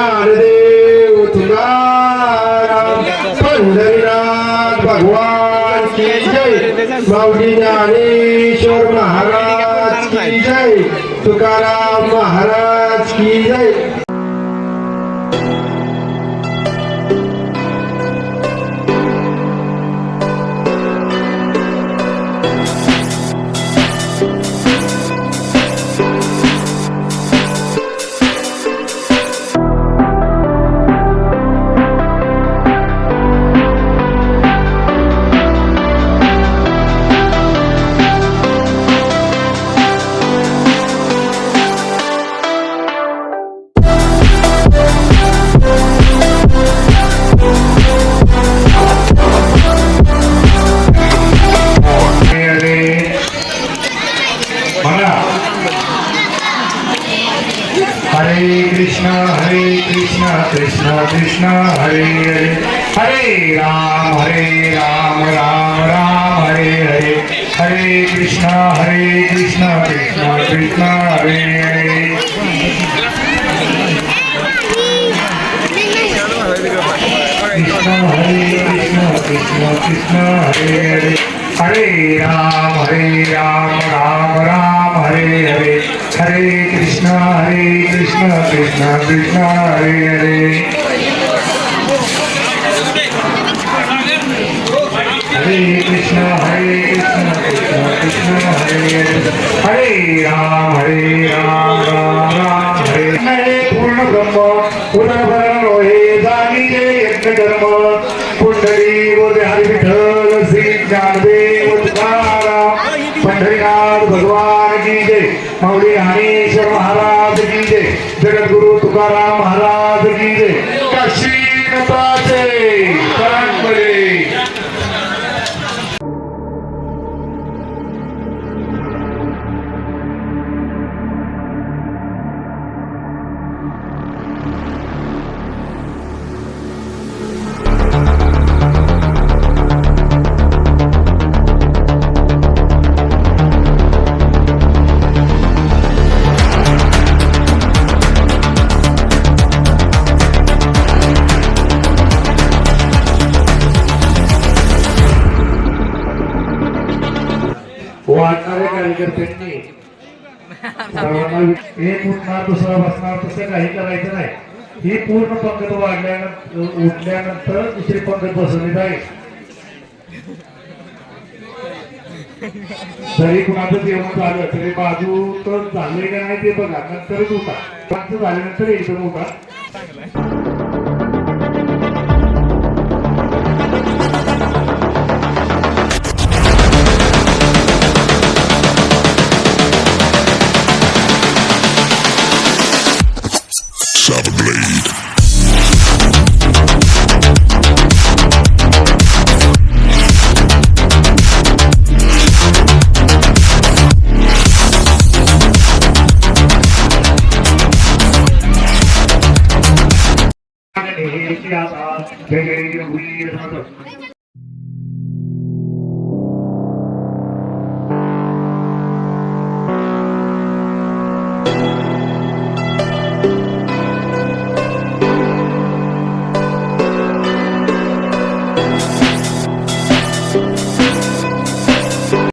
ज्ञानदेव तुकाराम पंढरीनाथ भगवान की जय माऊली ज्ञानेश्वर महाराज की जय तुकाराम महाराज की जय। हरे कृष्ण कृष्ण कृष्ण हरे हरे हरे राम राम राम हरे हरे हरे कृष्ण कृष्ण कृष्ण हरे हरे। कृष्ण कृष्ण कृष्ण हरे हरे हरे राम राम हरे हरे हरे कृष्ण कृष्ण कृष्ण हरे हरे। हरे कृष्ण कृष्ण कृष्ण हरे हरे हरे राम राम हरे हरे। पूर्ण ब्रह्म पुनर्भरण होय जाणीजे यज्ञ कर्म पुंडरी व हरी विठ्ठल श्री ज्ञानदेव तुकाराम पंढरीनाथ भगवान की जय माऊली ज्ञानेश्वर महाराज की जय जगद्गुरु तुकाराम महाराज की जय। काशीनाथाचे परंपरे वाटणारे कार्यकर्त्यांनी सर्वांना एक उठणार दुसरा बसणार तसं काही करायचं नाही। ही पूर्ण पंगत वाढल्यानंतर उठल्यानंतर दुसरी पंगत बसवली जाईल। जरी कुणाचं जेवण झालं तरी बाजू तर झाले का नाही ते बघा नंतरच उठा। झाल्यानंतर एकदम उठा।